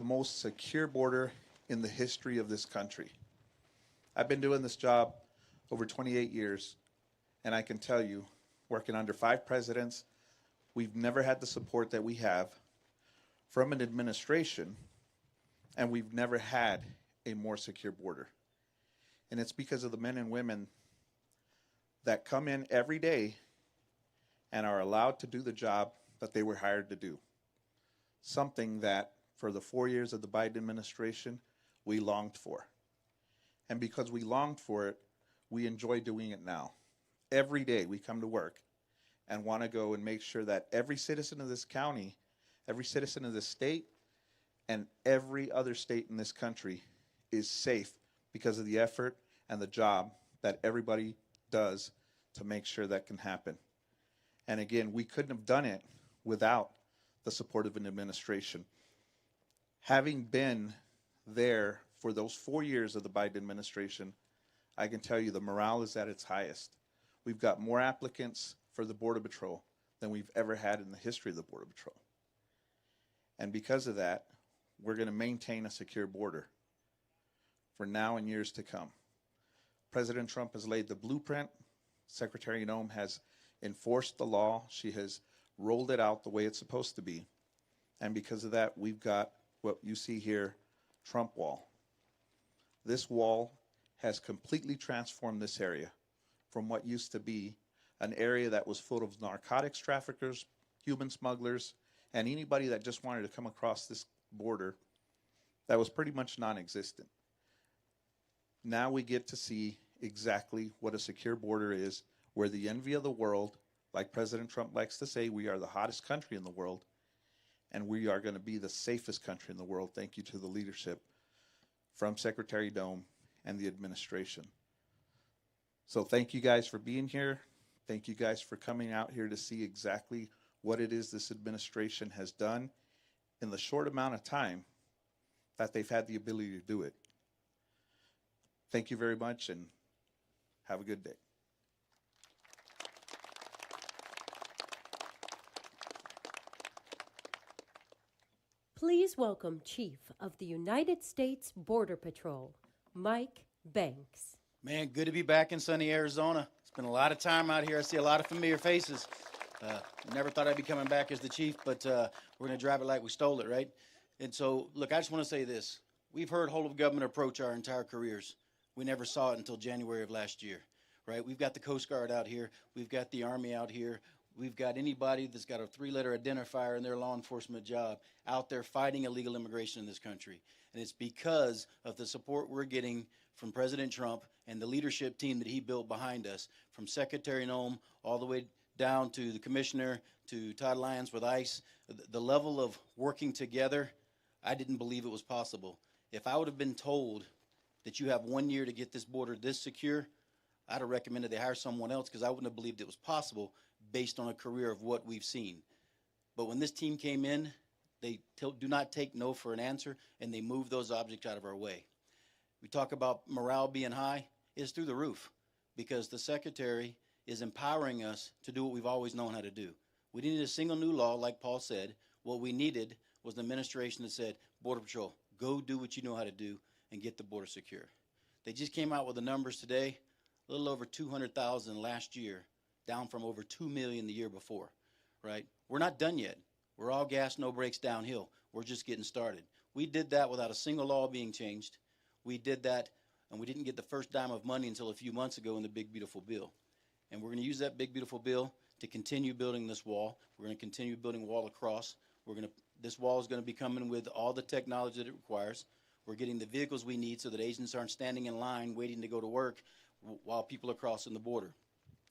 most secure border in the history of this country. I've been doing this job over 28 years, and I can tell you, working under 5 presidents, we've never had the support that we have from an administration, and we've never had a more secure border. And it's because of the men and women that come in every day and are allowed to do the job that they were hired to do. Something that for the 4 years of the Biden administration, we longed for. And because we longed for it, we enjoy doing it now. Every day we come to work and want to go and make sure that every citizen of this county, every citizen of this state, and every other state in this country is safe because of the effort and the job that everybody does to make sure that can happen. And again, we couldn't have done it without the support of an administration. Having been there for those 4 years of the Biden administration, I can tell you the morale is at its highest. We've got more applicants for the Border Patrol than we've ever had in the history of the Border Patrol. And because of that, we're going to maintain a secure border for now and years to come. President Trump has laid the blueprint. Secretary Noem has enforced the law. She has rolled it out the way it's supposed to be. And because of that, we've got what you see here, Trump Wall. This wall has completely transformed this area from what used to be an area that was full of narcotics traffickers, human smugglers, and anybody that just wanted to come across this border that was pretty much non-existent. Now we get to see exactly what a secure border is. We're the envy of the world. Like President Trump likes to say, we are the hottest country in the world, and we are going to be the safest country in the world. Thank you to the leadership from Secretary Noem and the administration. So thank you guys for being here. Thank you guys for coming out here to see exactly what it is this administration has done in the short amount of time that they've had the ability to do it. Thank you very much, and have a good day. Please welcome Chief of the United States Border Patrol, Mike Banks. Man, good to be back in sunny Arizona. It's been a lot of time out here. I see a lot of familiar faces. Never thought I'd be coming back as the chief, but we're going to drive it like we stole it, right? And so, look, I just want to say this. We've heard whole of government approach our entire careers. We never saw it until January of last year, right? We've got the Coast Guard out here. We've got the Army out here. We've got anybody that's got a 3-letter identifier in their law enforcement job out there fighting illegal immigration in this country. And it's because of the support we're getting from President Trump and the leadership team that he built behind us, from Secretary Noem all the way down to the commissioner, to Todd Lyons with ICE. The level of working together, I didn't believe it was possible. If I would have been told that you have 1 year to get this border this secure, I'd have recommended they hire someone else, because I wouldn't have believed it was possible based on a career of what we've seen. But when this team came in, they do not take no for an answer, and they move those objects out of our way. We talk about morale being high. It's through the roof, because the secretary is empowering us to do what we've always known how to do. We didn't need a single new law, like Paul said. What we needed was an administration that said, Border Patrol, go do what you know how to do and get the border secure. They just came out with the numbers today, a little over 200,000 last year, down from over 2 million the year before, right? We're not done yet. We're all gas, no brakes downhill. We're just getting started. We did that without a single law being changed. We did that, and we didn't get the first dime of money until a few months ago in the big, beautiful bill. And we're going to use that big, beautiful bill to continue building this wall. We're going to continue building wall across. This wall is going to be coming with all the technology that it requires. We're getting the vehicles we need so that agents aren't standing in line waiting to go to work while people are crossing the border.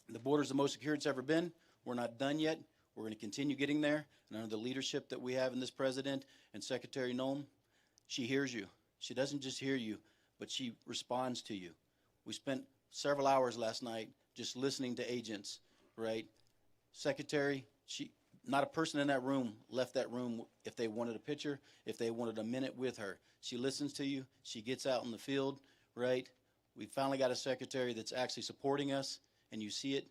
The border's the most secure it's ever been. We're not done yet. We're going to continue getting there. And under the leadership that we have in this president and Secretary Noem, she hears you. She doesn't just hear you, but she responds to you. We spent several hours last night just listening to agents, right? Secretary, not a person in that room left that room if they wanted a picture, if they wanted a minute with her. She listens to you. She gets out in the field, right? We finally got a secretary that's actually supporting us, and you see it,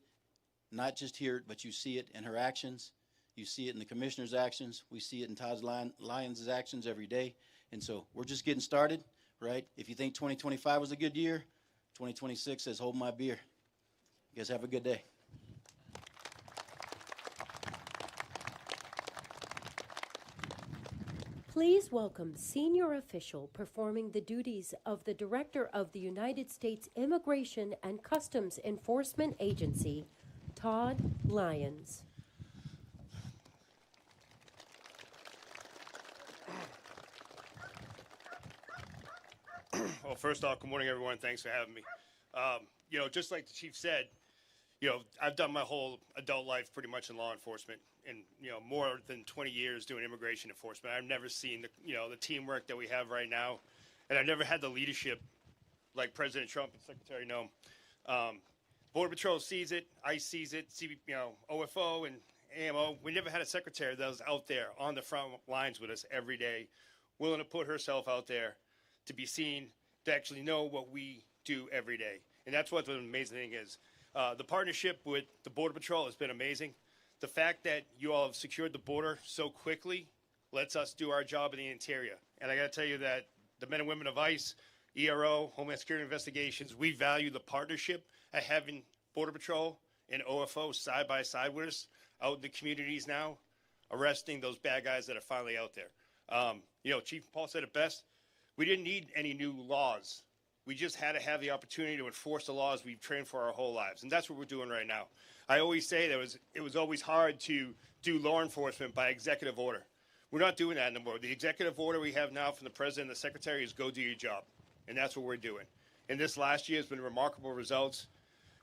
not just here, but you see it in her actions. You see it in the commissioner's actions. We see it in Todd Lyons' actions every day. And so we're just getting started, right? If you think 2025 was a good year, 2026 says hold my beer. You guys have a good day. Please welcome senior official performing the duties of the Director of the United States Immigration and Customs Enforcement Agency, Todd Lyons. Well, first off, good morning, everyone. Thanks for having me. Just like the chief said, I've done my whole adult life pretty much in law enforcement, and more than 20 years doing immigration enforcement. I've never seen the teamwork that we have right now, and I've never had the leadership like President Trump and Secretary Noem. Border Patrol sees it, ICE sees it, OFO and AMO. We never had a secretary that was out there on the front lines with us every day, willing to put herself out there to be seen, to actually know what we do every day. And that's what the amazing thing is. The partnership with the Border Patrol has been amazing. The fact that you all have secured the border so quickly lets us do our job in the interior. And I got to tell you that the men and women of ICE, ERO, Homeland Security Investigations, we value the partnership of having Border Patrol and OFO side by side with us out in the communities now, arresting those bad guys that are finally out there. Chief Paul said it best. We didn't need any new laws. We just had to have the opportunity to enforce the laws we've trained for our whole lives, and that's what we're doing right now. I always say that it was always hard to do law enforcement by executive order. We're not doing that anymore. The executive order we have now from the President and the Secretary is go do your job, and that's what we're doing. And this last year has been remarkable results,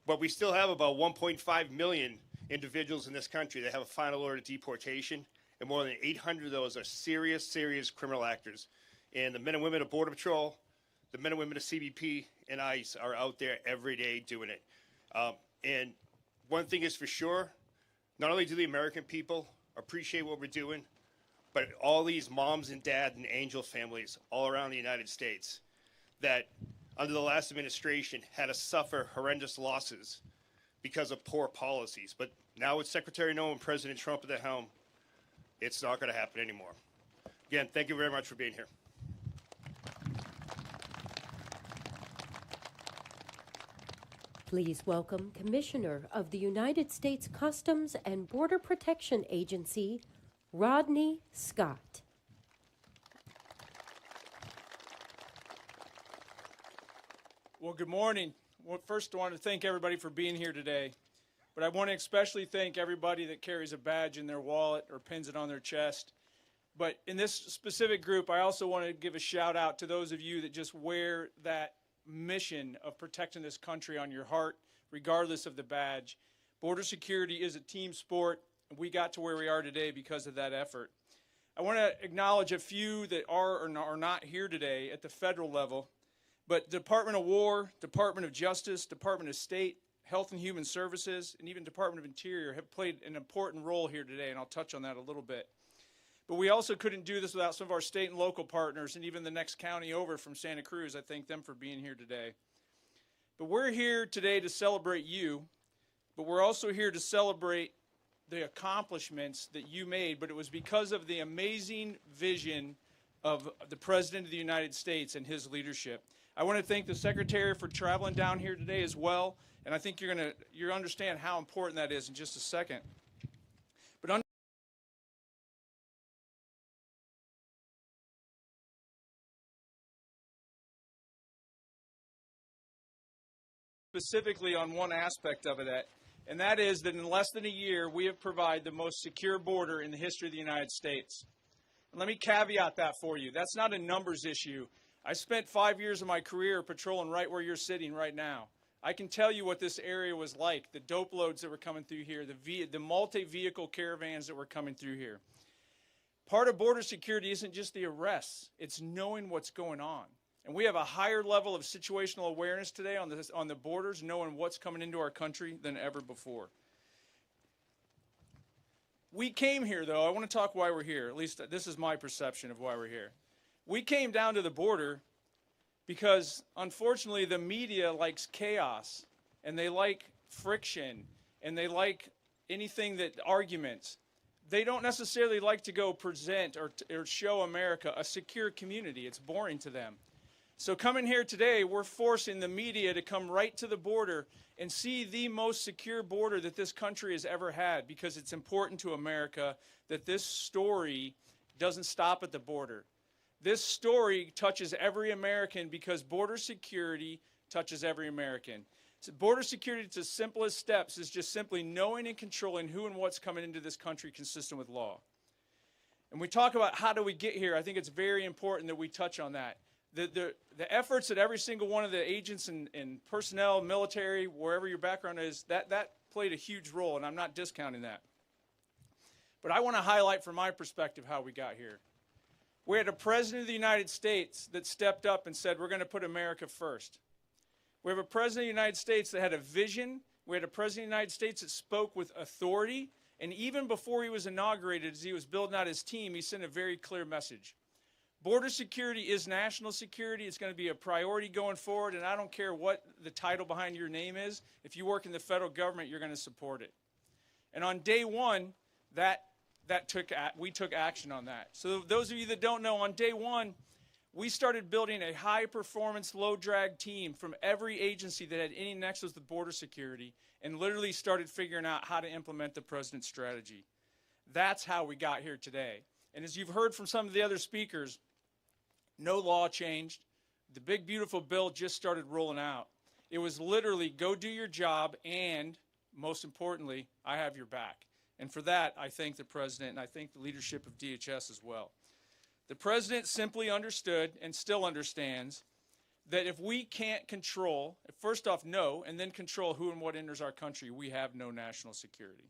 but we still have about 1.5 million individuals in this country that have a final order of deportation, and more than 800 of those are serious, serious criminal actors. And the men and women of Border Patrol, the men and women of CBP and ICE are out there every day doing it. And one thing is for sure, not only do the American people appreciate what we're doing, but all these moms and dads and angel families all around the United States that under the last administration had to suffer horrendous losses because of poor policies. But now with Secretary Noem and President Trump at the helm, it's not going to happen anymore. Again, thank you very much for being here. Please welcome Commissioner of the United States Customs and Border Protection Agency, Rodney Scott. Well, good morning. Well, first, I want to thank everybody for being here today. But I want to especially thank everybody that carries a badge in their wallet or pins it on their chest. But in this specific group, I also want to give a shout out to those of you that just wear that mission of protecting this country on your heart, regardless of the badge. Border security is a team sport, and we got to where we are today because of that effort. I want to acknowledge a few that are or are not here today at the federal level, but Department of War, Department of Justice, Department of State, Health and Human Services, and even Department of Interior have played an important role here today, and I'll touch on that a little bit. But we also couldn't do this without some of our state and local partners, and even the next county over from Santa Cruz. I thank them for being here today. But we're here today to celebrate you, but we're also here to celebrate the accomplishments that you made, but it was because of the amazing vision of the President of the United States and his leadership. I want to thank the Secretary for traveling down here today as well, and I think you'll understand how important that is in just a second. But specifically on one aspect of it, and that is that in less than a year, we have provided the most secure border in the history of the United States. And let me caveat that for you. That's not a numbers issue. I spent 5 years of my career patrolling right where you're sitting right now. I can tell you what this area was like, the dope loads that were coming through here, the multi-vehicle caravans that were coming through here. Part of border security isn't just the arrests, it's knowing what's going on. And we have a higher level of situational awareness today on the borders, knowing what's coming into our country than ever before. We came here, though. I want to talk why we're here. At least this is my perception of why we're here. We came down to the border because, unfortunately, the media likes chaos, and they like friction, and they like anything that arguments. they don't necessarily like to go present or show America a secure community. It's boring to them. So coming here today, we're forcing the media to come right to the border and see the most secure border that this country has ever had, because it's important to America that this story doesn't stop at the border. This story touches every American, because border security touches every American. So border security, to the simplest steps, is just simply knowing and controlling who and what's coming into this country consistent with law. And we talk about how do we get here, I think it's very important that we touch on that. The efforts that every single one of the agents and personnel, military, wherever your background is, that played a huge role, and I'm not discounting that. But I want to highlight from my perspective how we got here. We had a president of the United States that stepped up and said, we're going to put America first. We have a president of the United States that had a vision. We had a president of the United States that spoke with authority. And even before he was inaugurated, as he was building out his team, he sent a very clear message. Border security is national security. It's going to be a priority going forward, and I don't care what the title behind your name is. If you work in the federal government, you're going to support it. And on day one, we took action on that. So those of you that don't know, on day one, we started building a high-performance, low-drag team from every agency that had any nexus with border security, and literally started figuring out how to implement the president's strategy. That's how we got here today. And as you've heard from some of the other speakers, no law changed. The big, beautiful bill just started rolling out. It was literally, go do your job, and most importantly, I have your back. And for that, I thank the president, and I thank the leadership of DHS as well. The president simply understood, and still understands, that if we can't control, first off, know, and then control who and what enters our country, we have no national security.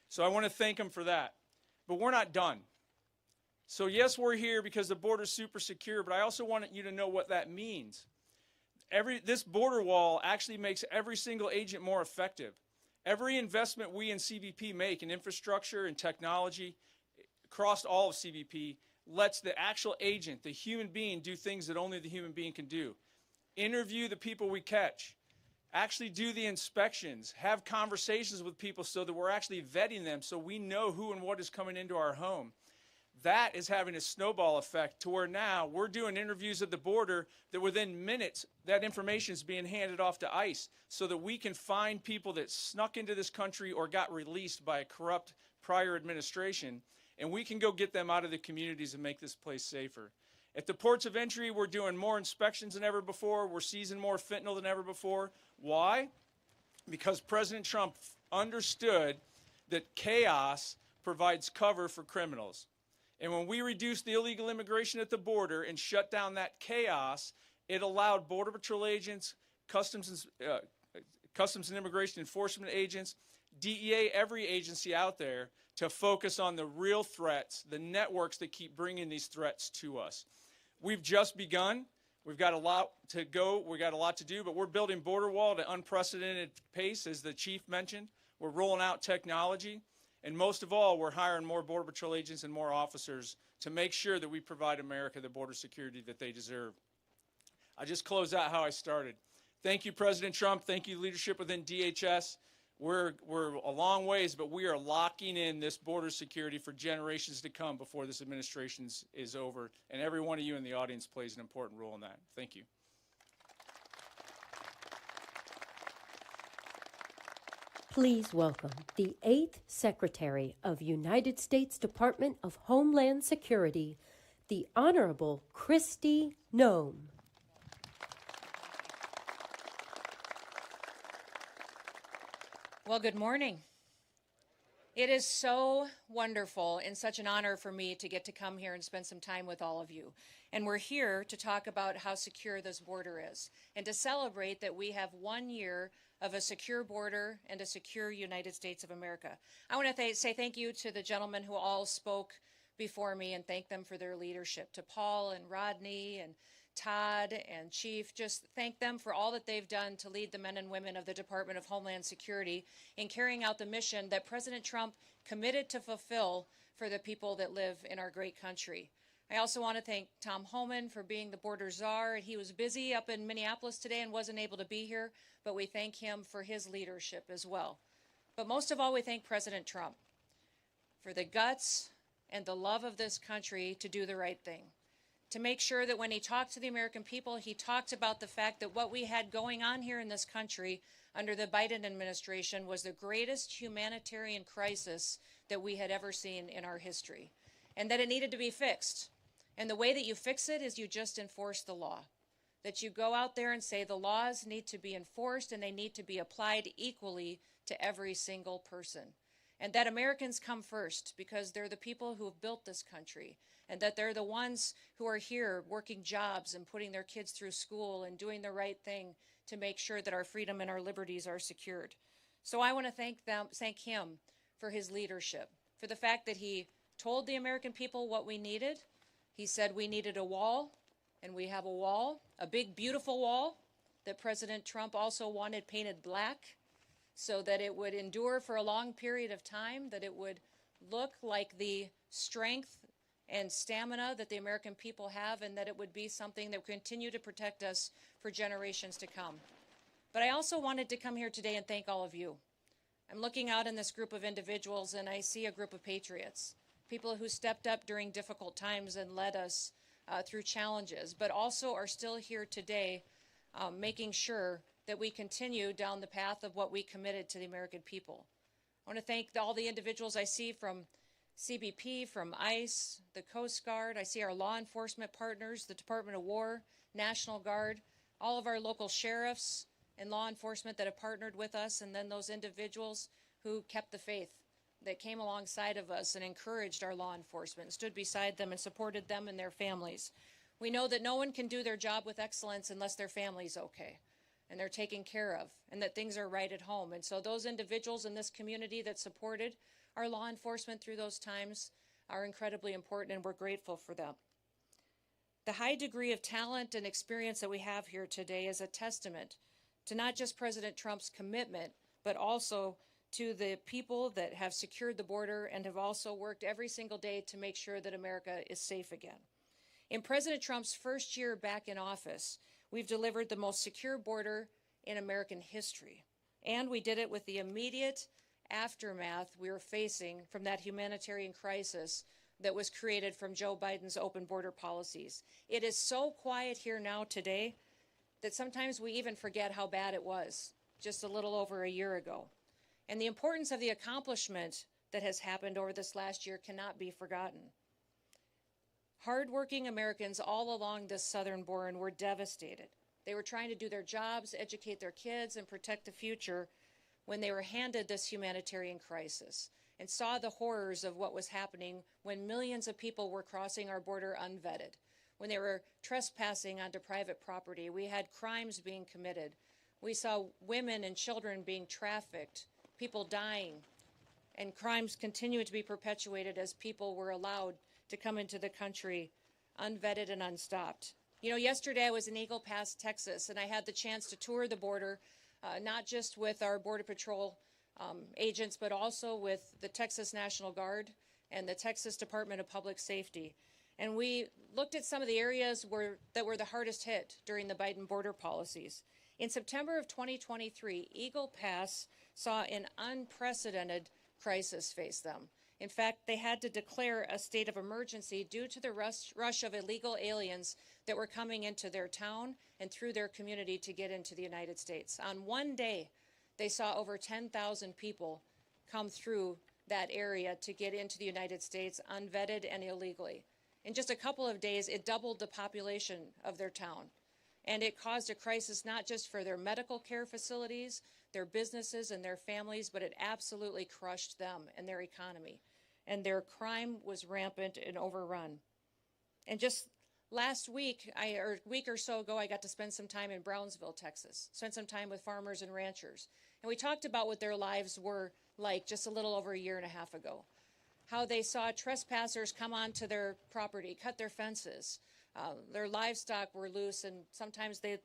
So I want to thank him for that. But we're not done. So yes, we're here because the border's super secure, but I also want you to know what that means. This border wall actually makes every single agent more effective. Every investment we in CBP make in infrastructure and technology across all of CBP lets the actual agent, the human being, do things that only the human being can do. Interview the people we catch. Actually do the inspections. Have conversations with people so that we're actually vetting them so we know who and what is coming into our home. That is having a snowball effect to where now we're doing interviews at the border that within minutes that information is being handed off to ICE so that we can find people that snuck into this country or got released by a corrupt prior administration, and we can go get them out of the communities and make this place safer. At the ports of entry, we're doing more inspections than ever before. We're seizing more fentanyl than ever before. Why? Because President Trump understood that chaos provides cover for criminals. And when we reduced the illegal immigration at the border and shut down that chaos, it allowed Border Patrol agents, Customs and Immigration Enforcement agents, DEA, every agency out there, to focus on the real threats, the networks that keep bringing these threats to us. We've just begun. We've got a lot to go. We've got a lot to do, but we're building border wall at an unprecedented pace, as the chief mentioned. We're rolling out technology. And most of all, we're hiring more Border Patrol agents and more officers to make sure that we provide America the border security that they deserve. I just close out how I started. Thank you, President Trump. Thank you, leadership within DHS. We're a long ways, but we are locking in this border security for generations to come before this administration is over. And every one of you in the audience plays an important role in that. Thank you. Please welcome the 8th Secretary of United States Department of Homeland Security, the Honorable Kristi Noem. Well, good morning. It is so wonderful and such an honor for me to get to come here and spend some time with all of you. And we're here to talk about how secure this border is and to celebrate that we have 1 year of a secure border and a secure United States of America. I want to say thank you to the gentlemen who all spoke before me and thank them for their leadership. To Paul and Rodney and Todd and Chief, just thank them for all that they've done to lead the men and women of the Department of Homeland Security in carrying out the mission that President Trump committed to fulfill for the people that live in our great country. I also want to thank Tom Homan for being the border czar. He was busy up in Minneapolis today and wasn't able to be here, but we thank him for his leadership as well. But most of all, we thank President Trump. for the guts and the love of this country to do the right thing. To make sure that when he talked to the American people, he talked about the fact that what we had going on here in this country under the Biden administration was the greatest humanitarian crisis that we had ever seen in our history, and that it needed to be fixed. And the way that you fix it is you just enforce the law. That you go out there and say the laws need to be enforced and they need to be applied equally to every single person. And that Americans come first because they're the people who have built this country, and that they're the ones who are here working jobs and putting their kids through school and doing the right thing to make sure that our freedom and our liberties are secured. So I want to thank him for his leadership, for the fact that he told the American people what we needed. He said we needed a wall, and we have a wall, a big, beautiful wall that President Trump also wanted painted black so that it would endure for a long period of time, that it would look like the strength and stamina that the American people have, and that it would be something that would continue to protect us for generations to come. But I also wanted to come here today and thank all of you. I'm looking out in this group of individuals and I see a group of patriots, people who stepped up during difficult times and led us through challenges, but also are still here today making sure that we continue down the path of what we committed to the American people. I want to thank all the individuals I see from CBP, from ICE, the Coast Guard. I see our law enforcement partners, the Department of War, National Guard, all of our local sheriffs and law enforcement that have partnered with us, and then those individuals who kept the faith, that came alongside of us and encouraged our law enforcement, stood beside them and supported them and their families. We know that no one can do their job with excellence unless their family's okay and they're taken care of and that things are right at home. And so those individuals in this community that supported our law enforcement through those times are incredibly important, and we're grateful for them. The high degree of talent and experience that we have here today is a testament to not just President Trump's commitment, but also to the people that have secured the border and have also worked every single day to make sure that America is safe again. In President Trump's first year back in office, we've delivered the most secure border in American history. And we did it with the immediate aftermath we were facing from that humanitarian crisis that was created from Joe Biden's open border policies. It is so quiet here now today that sometimes we even forget how bad it was just a little over a year ago. And the importance of the accomplishment that has happened over this last year cannot be forgotten. Hardworking Americans all along this southern border were devastated. They were trying to do their jobs, educate their kids, and protect the future when they were handed this humanitarian crisis and saw the horrors of what was happening when millions of people were crossing our border unvetted, when they were trespassing onto private property. We had crimes being committed. We saw women and children being trafficked, people dying, and crimes continue to be perpetuated as people were allowed to come into the country unvetted and unstopped. You know, yesterday I was in Eagle Pass, Texas, and I had the chance to tour the border, not just with our Border Patrol agents, but also with the Texas National Guard and the Texas Department of Public Safety. And we looked at some of the areas that were the hardest hit during the Biden border policies. In September of 2023, Eagle Pass saw an unprecedented crisis face them. In fact, they had to declare a state of emergency due to the rush of illegal aliens that were coming into their town and through their community to get into the United States. On one day, they saw over 10,000 people come through that area to get into the United States unvetted and illegally. In just a couple of days, it doubled the population of their town. And it caused a crisis not just for their medical care facilities, their businesses, and their families, but it absolutely crushed them and their economy. And their crime was rampant and overrun. And just last week, or a week or so ago, I got to spend some time in Brownsville, Texas, spent some time with farmers and ranchers. And we talked about what their lives were like just a little over a year and a half ago. How they saw trespassers come onto their property, cut their fences. Their livestock were loose, and sometimes they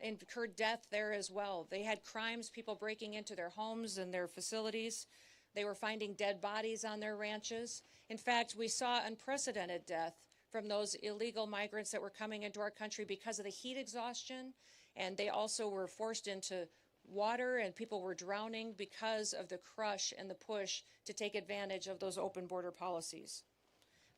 incurred death there as well. They had crimes, people breaking into their homes and their facilities. They were finding dead bodies on their ranches. In fact, we saw unprecedented death from those illegal migrants that were coming into our country because of the heat exhaustion, and they also were forced into water and people were drowning because of the crush and the push to take advantage of those open border policies.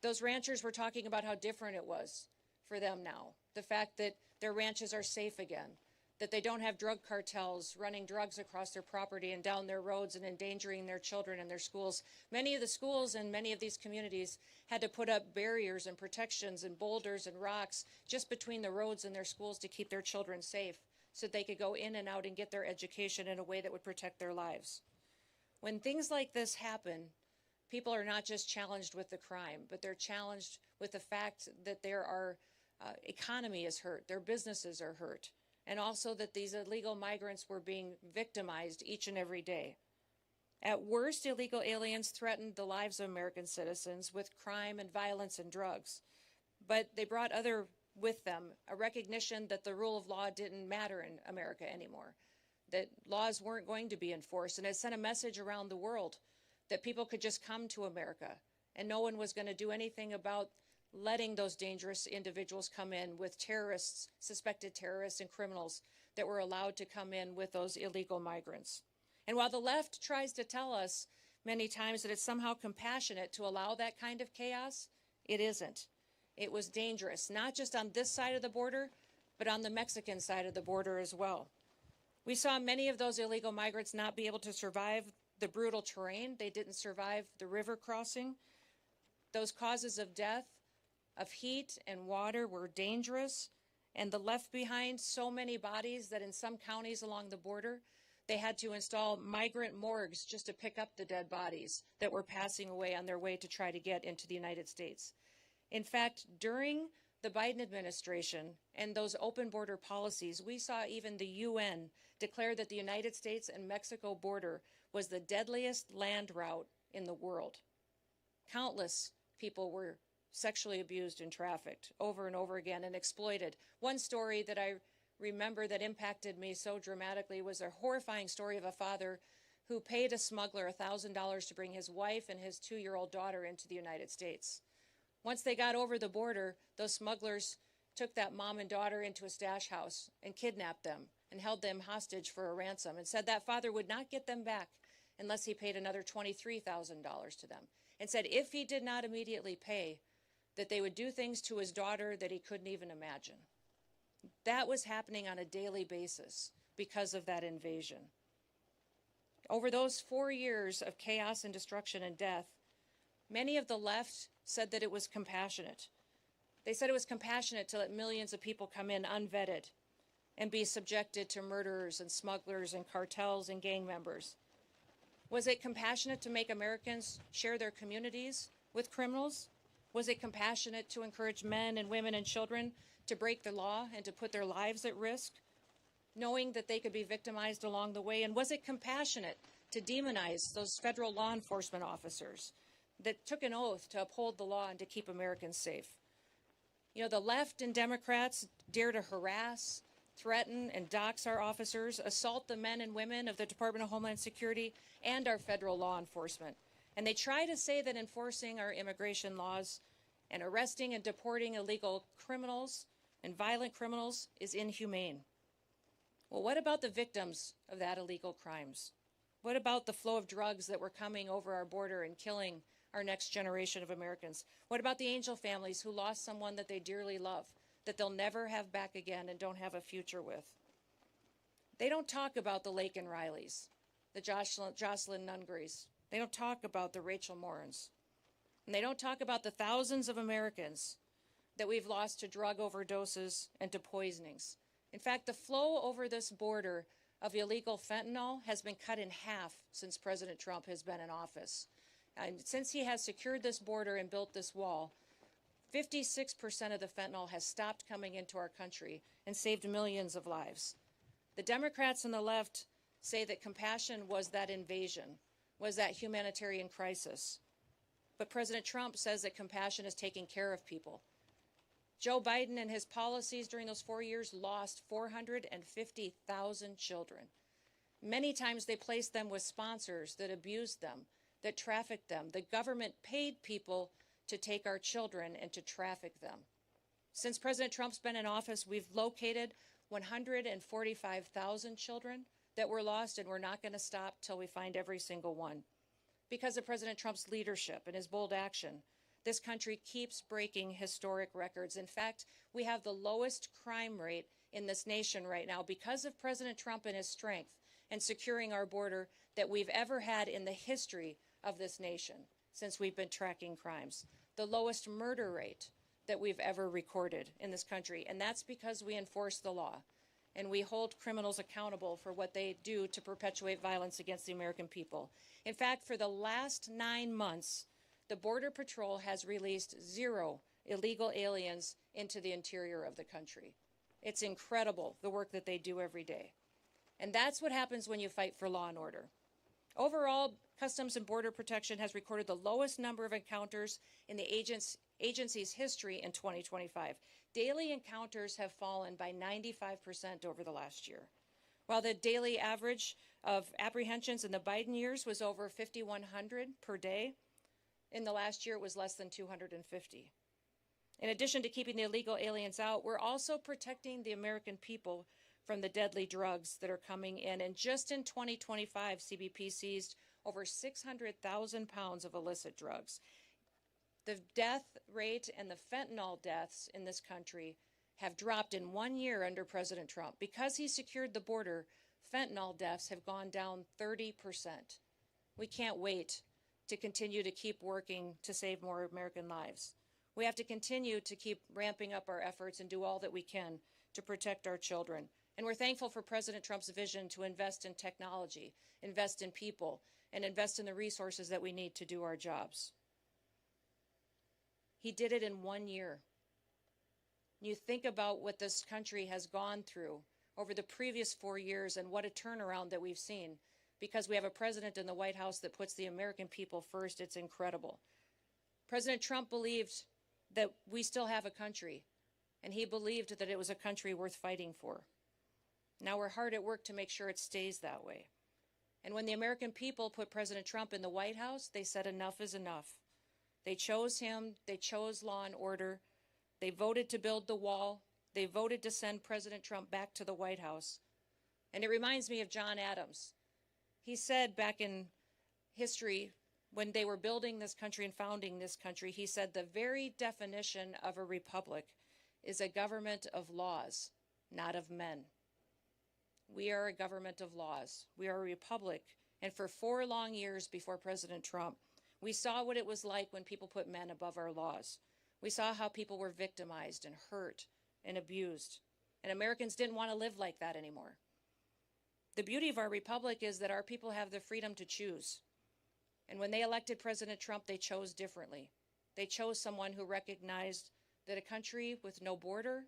Those ranchers were talking about how different it was for them now. The fact that their ranches are safe again, that they don't have drug cartels running drugs across their property and down their roads and endangering their children and their schools. Many of the schools in many of these communities had to put up barriers and protections and boulders and rocks just between the roads and their schools to keep their children safe so they could go in and out and get their education in a way that would protect their lives. When things like this happen, people are not just challenged with the crime, but they're challenged with the fact that their economy is hurt, their businesses are hurt, and also that these illegal migrants were being victimized each and every day. At worst, illegal aliens threatened the lives of American citizens with crime and violence and drugs, but they brought with them a recognition that the rule of law didn't matter in America anymore, that laws weren't going to be enforced, and it sent a message around the world that people could just come to America and no one was going to do anything about letting those dangerous individuals come in with terrorists, suspected terrorists and criminals that were allowed to come in with those illegal migrants. And while the left tries to tell us many times that it's somehow compassionate to allow that kind of chaos, it isn't. It was dangerous, not just on this side of the border, but on the Mexican side of the border as well. We saw many of those illegal migrants not be able to survive the brutal terrain. They didn't survive the river crossing. Those causes of death, of heat and water were dangerous, and the left behind so many bodies that in some counties along the border, they had to install migrant morgues just to pick up the dead bodies that were passing away on their way to try to get into the United States. In fact, during the Biden administration and those open border policies, we saw even the UN declare that the United States and Mexico border was the deadliest land route in the world. Countless people were sexually abused and trafficked over and over again and exploited. One story that I remember that impacted me so dramatically was a horrifying story of a father who paid a smuggler $1,000 to bring his wife and his 2-year-old daughter into the United States. Once they got over the border, those smugglers took that mom and daughter into a stash house and kidnapped them and held them hostage for a ransom and said that father would not get them back unless he paid another $23,000 to them, and said if he did not immediately pay, that they would do things to his daughter that he couldn't even imagine. That was happening on a daily basis because of that invasion. Over those 4 years of chaos and destruction and death, many of the left said that it was compassionate. They said it was compassionate to let millions of people come in unvetted and be subjected to murderers and smugglers and cartels and gang members. Was it compassionate to make Americans share their communities with criminals? Was it compassionate to encourage men and women and children to break the law and to put their lives at risk, knowing that they could be victimized along the way? And was it compassionate to demonize those federal law enforcement officers that took an oath to uphold the law and to keep Americans safe? You know, the left and Democrats dare to harass, threaten, and dox our officers, assault the men and women of the Department of Homeland Security and our federal law enforcement. And they try to say that enforcing our immigration laws and arresting and deporting illegal criminals and violent criminals is inhumane. Well, what about the victims of that illegal crimes? What about the flow of drugs that were coming over our border and killing our next generation of Americans? What about the Angel families who lost someone that they dearly love, that they'll never have back again and don't have a future with? They don't talk about the Laken Rileys, the Jocelyn Nungarys. They don't talk about the Rachel Morans. And they don't talk about the thousands of Americans that we've lost to drug overdoses and to poisonings. In fact, the flow over this border of illegal fentanyl has been cut in half since President Trump has been in office. And since he has secured this border and built this wall, 56% of the fentanyl has stopped coming into our country and saved millions of lives. The Democrats and the left say that compassion was that invasion, was that humanitarian crisis. But President Trump says that compassion is taking care of people. Joe Biden and his policies during those 4 years lost 450,000 children. Many times they placed them with sponsors that abused them, that trafficked them. The government paid people to take our children and to traffic them. Since President Trump's been in office, we've located 145,000 children that were lost, and we're not going to stop till we find every single one. Because of President Trump's leadership and his bold action, this country keeps breaking historic records. In fact, we have the lowest crime rate in this nation right now because of President Trump and his strength and securing our border that we've ever had in the history of this nation since we've been tracking crimes. The lowest murder rate that we've ever recorded in this country. And that's because we enforce the law and we hold criminals accountable for what they do to perpetuate violence against the American people. In fact, for the last 9 months, the Border Patrol has released 0 illegal aliens into the interior of the country. It's incredible, the work that they do every day. And that's what happens when you fight for law and order. Overall, Customs and Border Protection has recorded the lowest number of encounters in the agency's history in 2025. Daily encounters have fallen by 95% over the last year. While the daily average of apprehensions in the Biden years was over 5,100 per day, in the last year it was less than 250. In addition to keeping the illegal aliens out, we're also protecting the American people from the deadly drugs that are coming in. And just in 2025, CBP seized over 600,000 pounds of illicit drugs. The death rate and the fentanyl deaths in this country have dropped in 1 year under President Trump. Because he secured the border, fentanyl deaths have gone down 30%. We can't wait to continue to keep working to save more American lives. We have to continue to keep ramping up our efforts and do all that we can to protect our children. And we're thankful for President Trump's vision to invest in technology, invest in people, and invest in the resources that we need to do our jobs. He did it in 1 year. You think about what this country has gone through over the previous 4 years and what a turnaround that we've seen because we have a president in the White House that puts the American people first. It's incredible. President Trump believed that we still have a country, and he believed that it was a country worth fighting for. Now we're hard at work to make sure it stays that way. And when the American people put President Trump in the White House, they said enough is enough. They chose him. They chose law and order. They voted to build the wall. They voted to send President Trump back to the White House. And it reminds me of John Adams. He said back in history, when they were building this country and founding this country, he said the very definition of a republic is a government of laws, not of men. We are a government of laws. We are a republic. And for 4 long years before President Trump, we saw what it was like when people put men above our laws. We saw how people were victimized and hurt and abused. And Americans didn't want to live like that anymore. The beauty of our republic is that our people have the freedom to choose. And when they elected President Trump, they chose differently. They chose someone who recognized that a country with no border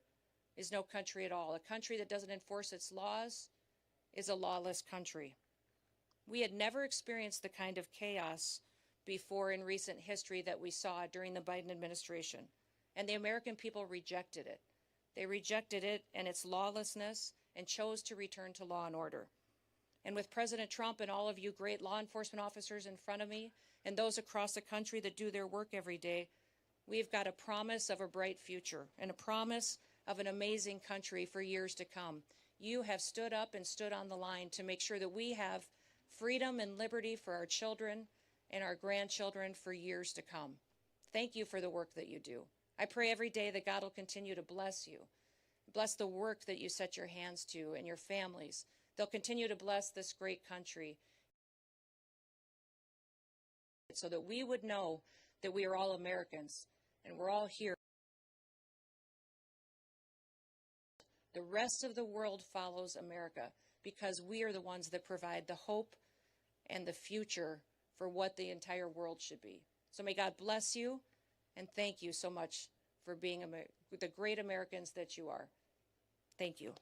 is no country at all. A country that doesn't enforce its laws is a lawless country. We had never experienced the kind of chaos before in recent history that we saw during the Biden administration. And the American people rejected it. They rejected it and its lawlessness and chose to return to law and order. And with President Trump and all of you great law enforcement officers in front of me and those across the country that do their work every day, we've got a promise of a bright future and a promise of an amazing country for years to come. You have stood up and stood on the line to make sure that we have freedom and liberty for our children and our grandchildren for years to come. Thank you for the work that you do. I pray every day that God will continue to bless you, bless the work that you set your hands to and your families. They'll continue to bless this great country so that we would know that we are all Americans and we're all here. The rest of the world follows America because we are the ones that provide the hope and the future for what the entire world should be. So may God bless you, and thank you so much for being the great Americans that you are. Thank you.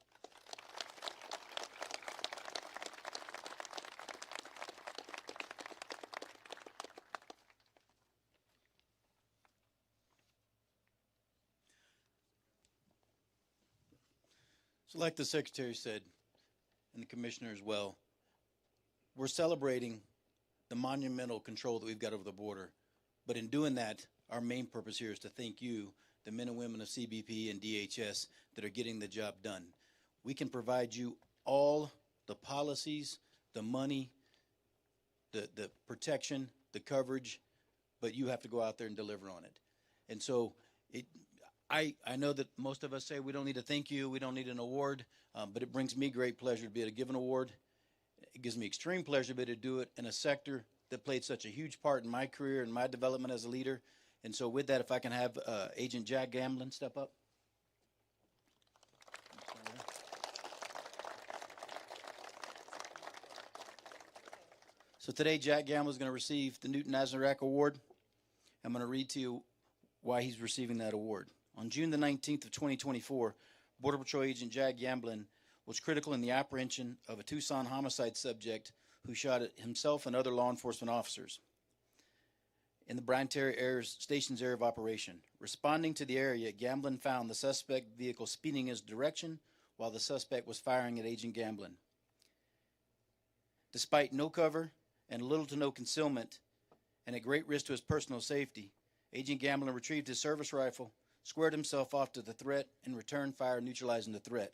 So like the Secretary said, and the Commissioner as well, we're celebrating the monumental control that we've got over the border. But in doing that, our main purpose here is to thank you, the men and women of CBP and DHS that are getting the job done. We can provide you all the policies, the money, the protection, the coverage, but you have to go out there and deliver on it. And so I know that most of us say we don't need to thank you, we don't need an award, but it brings me great pleasure to be able to give an award. It gives me extreme pleasure to be able to do it in a sector that played such a huge part in my career and my development as a leader. And so with that, if I can have Agent Jack Gamblin step up. So today, Jack Gamblin is going to receive the Newton Azarack Award. I'm going to read to you why he's receiving that award. On June the 19th of 2024, Border Patrol Agent Jack Gamblin was critical in the apprehension of a Tucson homicide subject who shot at himself and other law enforcement officers in the Bryan Terry Station's area of operation. Responding to the area, Gamblin found the suspect vehicle speeding in his direction while the suspect was firing at Agent Gamblin. Despite no cover and little to no concealment, and at great risk to his personal safety, Agent Gamblin retrieved his service rifle, squared himself off to the threat, and returned fire, neutralizing the threat.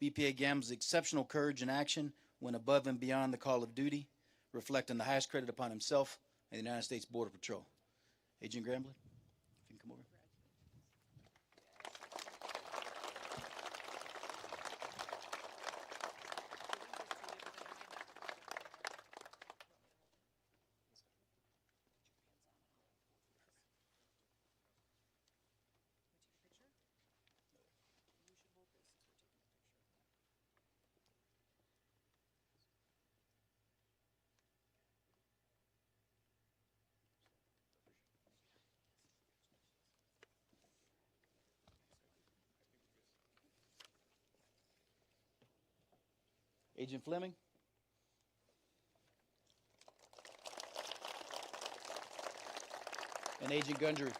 BPA Gamblin's exceptional courage and action went above and beyond the call of duty, reflecting the highest credit upon himself and the United States Border Patrol. Agent Gamblin, if you can come over. Agent Fleming. And Agent Gundry.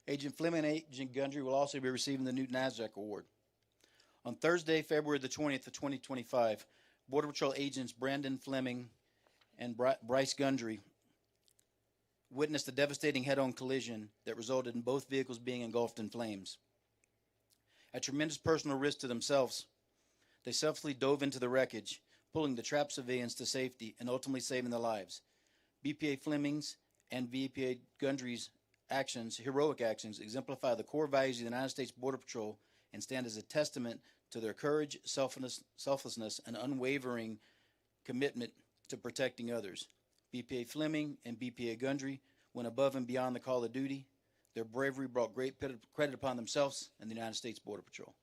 Agent Fleming and Agent Gundry will also be receiving the Newton Azarack Award. On Thursday, February the 20th of 2025, Border Patrol agents Brandon Fleming and Bryce Gundry witnessed a devastating head-on collision that resulted in both vehicles being engulfed in flames. At tremendous personal risk to themselves, they selflessly dove into the wreckage, pulling the trapped civilians to safety and ultimately saving their lives. BPA Fleming's and BPA Gundry's actions, heroic actions, exemplify the core values of the United States Border Patrol and stand as a testament to their courage, selflessness, and unwavering commitment to protecting others. BPA Fleming and BPA Gundry went above and beyond the call of duty. Their bravery brought great credit upon themselves and the United States Border Patrol.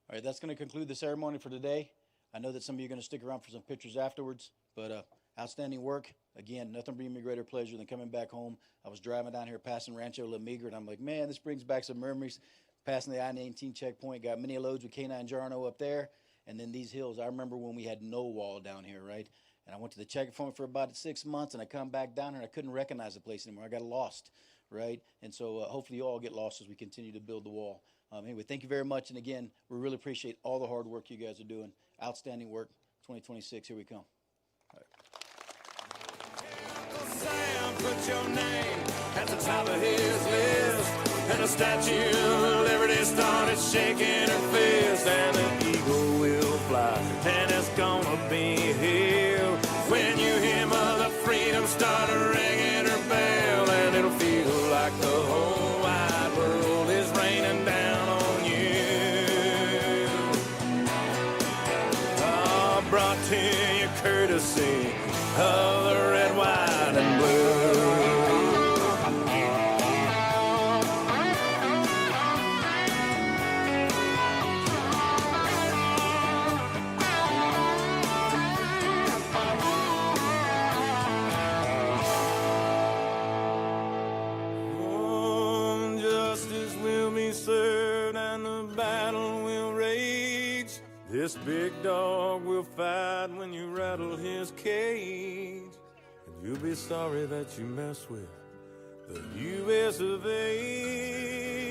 All right, that's going to conclude the ceremony for today. I know that some of you are going to stick around for some pictures afterwards, but outstanding work. Again, nothing brings me greater pleasure than coming back home. I was driving down here passing Rancho La Migra, and I'm like, man, this brings back some memories. Passing the I-19 checkpoint, got many loads with K9 Jarno up there, and then these hills. I remember when we had no wall down here, right? And I went to the checkpoint for about 6 months, and I come back down here, and I couldn't recognize the place anymore. I got lost, right? And so hopefully you all get lost as we continue to build the wall. Anyway, thank you very much. And again, we really appreciate all the hard work you guys are doing. Outstanding work. 2026, here we come. All right. Sam put your name at the top of his list, and the Statue of Liberty started shaking her fist, and an eagle will fly, and it's gonna be here when you hear Mother Freedom start ringing her bell, and it'll feel like the whole wide world is raining down on you. courtesy of the red, white, and blue. Served and the battle will rage. This big dog will fight when you rattle his cage. And you'll be sorry that you mess with the U.S. of A.